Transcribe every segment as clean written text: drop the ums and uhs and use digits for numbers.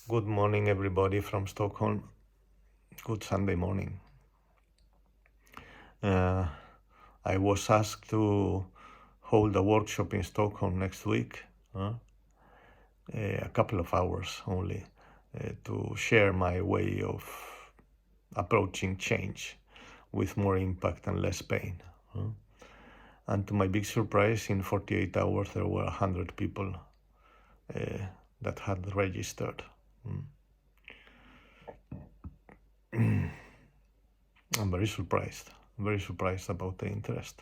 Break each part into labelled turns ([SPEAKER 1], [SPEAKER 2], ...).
[SPEAKER 1] Good morning, everybody from Stockholm. Good Sunday morning. Uh, I was asked to hold a workshop in Stockholm next week, a couple of hours only, to share my way of approaching change with more impact and less pain. And to my big surprise, in 48 hours, there were 100 people that had registered. I'm very surprised about the interest.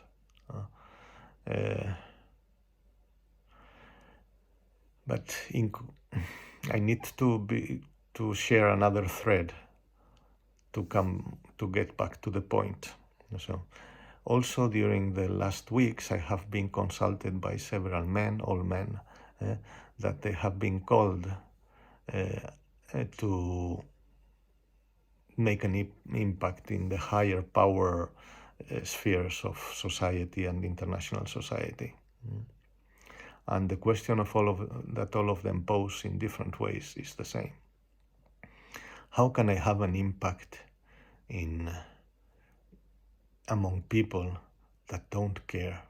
[SPEAKER 1] But I need to share another thread to get back to the point. So, also during the last weeks, I have been consulted by several men, all men, that they have been called to make an impact in the higher power spheres of society and international society. And the question of all of them pose in different ways is the same. How can I have an impact among people that don't care?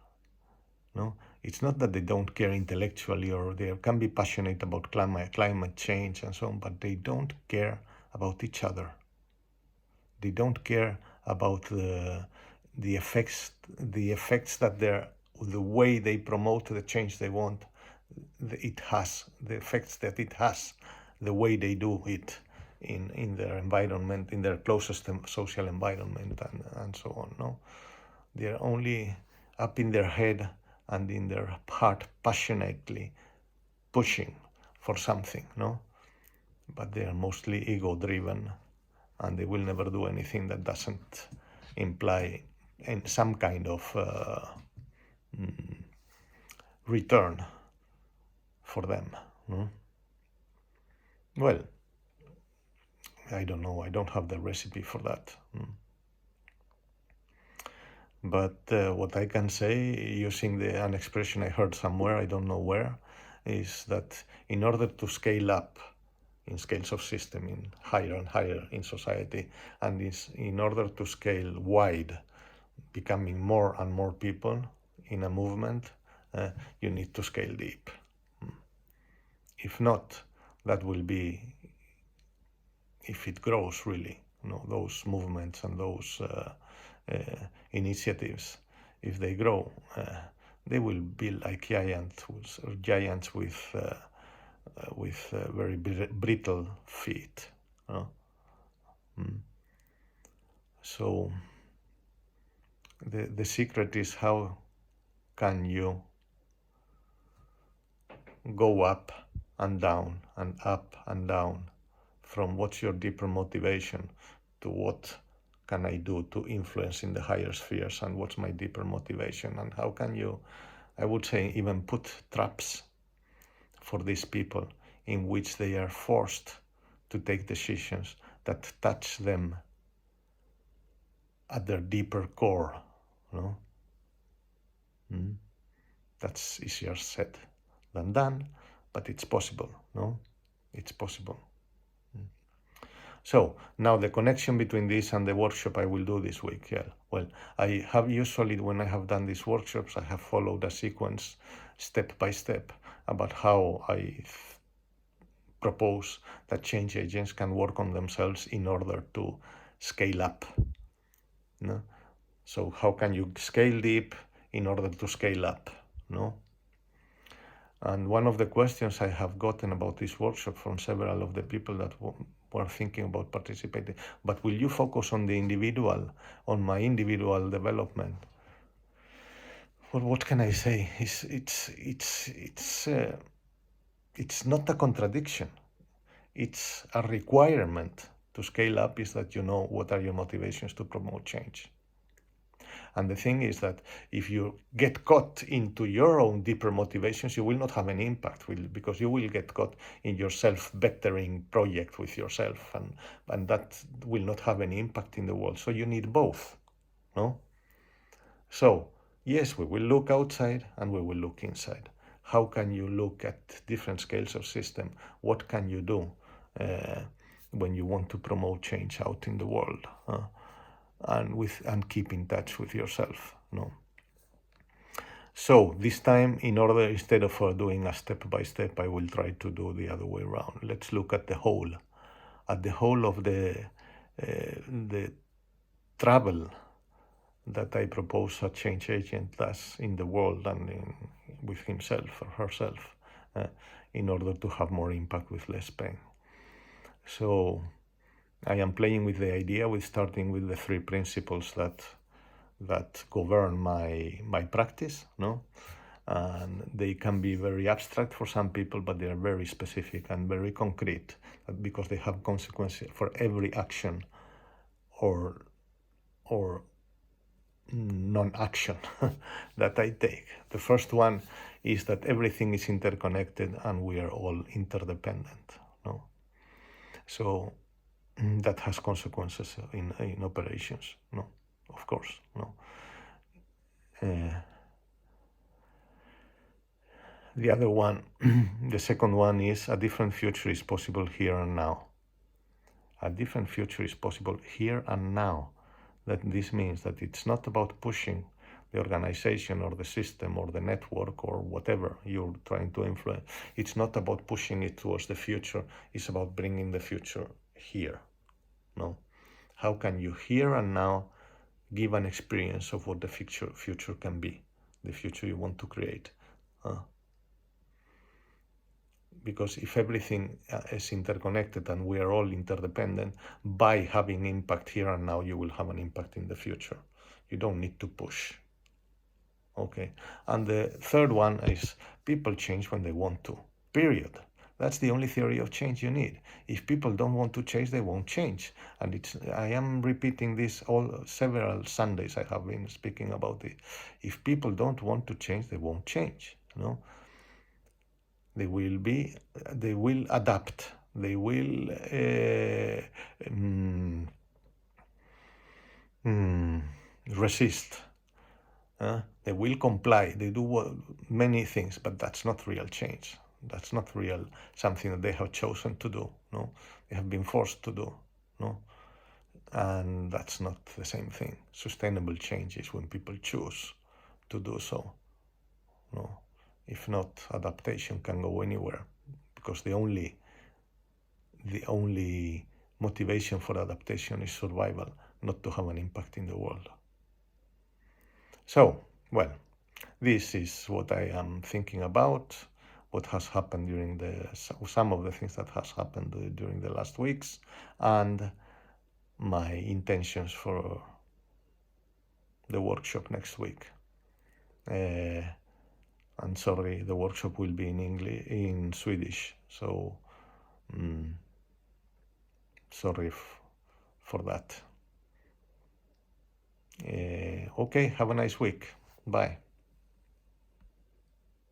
[SPEAKER 1] No, it's not that they don't care intellectually, or they can be passionate about climate change and so on, but they don't care about each other. They don't care about the effects that the way they promote the change they want, it has, the effects that it has, the way they do it in their environment, in their closest social environment, and so on. No, they're only up in their head and in their heart passionately pushing for something. No, but they are mostly ego driven, and they will never do anything that doesn't imply in some kind of return for them. Well, I don't know. I don't have the recipe for that. But what I can say, using an expression I heard somewhere, I don't know where, is that in order to scale up in scales of system, in higher and higher in society, and in order to scale wide, becoming more and more people in a movement, you need to scale deep. If not, that will be, if it grows really, those movements and those initiatives, if they grow, they will be like giants with very brittle feet. So the secret is, how can you go up and down and up and down from what's your deeper motivation to what can I do to influence in the higher spheres, and what's my deeper motivation, and how can you, I would say, even put traps for these people in which they are forced to take decisions that touch them at their deeper core. That's easier said than done, but it's possible. It's possible. So now the connection between this and the workshop I will do this week. Yeah. Well, I have usually, when I have done these workshops, I have followed a sequence step by step about how I propose that change agents can work on themselves in order to scale up. So how can you scale deep in order to scale up? And one of the questions I have gotten about this workshop from several of the people that were thinking about participating, but will you focus on the individual, on my individual development? Well, what can I say? It's not a contradiction. It's a requirement to scale up, is that you know what are your motivations to promote change. And the thing is that if you get caught into your own deeper motivations, you will not have any impact, because you will get caught in your self-bettering project with yourself, and that will not have any impact in the world. So you need both, no? So, yes, we will look outside and we will look inside. How can you look at different scales of system? What can you do when you want to promote change out in the world, and keep in touch with yourself. So this time, in order, instead of doing a step by step, I will try to do the other way around. Let's look at the whole of the travel that I propose a change agent does in the world and with himself or herself, in order to have more impact with less pain. So I am playing with the idea, with starting with the 3 principles that govern my practice, and they can be very abstract for some people, but they are very specific and very concrete, because they have consequences for every action or non-action that I take. The first one is that everything is interconnected and we are all interdependent. So that has consequences in operations. Of course. The other one, the second one, is a different future is possible here and now. A different future is possible here and now. That this means that it's not about pushing the organization or the system or the network or whatever you're trying to influence. It's not about pushing it towards the future. It's about bringing the future here. How can you here and now give an experience of what the future can be, the future you want to create? Because if everything is interconnected and we are all interdependent, by having impact here and now, you will have an impact in the future. You don't need to push. Okay. And the third one is people change when they want to, period. That's the only theory of change you need. If people don't want to change, they won't change. And I am repeating this several Sundays I have been speaking about it. If people don't want to change, they won't change. They will adapt. They will resist. They will comply. They do many things, but that's not real change. That's not real something that they have chosen to do. They have been forced to do. And that's not the same thing. Sustainable change is when people choose to do so. If not, adaptation can go anywhere, because the only motivation for adaptation is survival, not to have an impact in the world. So, well, this is what I am thinking about, what has happened during some of the things that has happened during the last weeks, and my intentions for the workshop next week. And sorry, the workshop will be in Swedish, so sorry for that. Okay, have a nice week. Bye.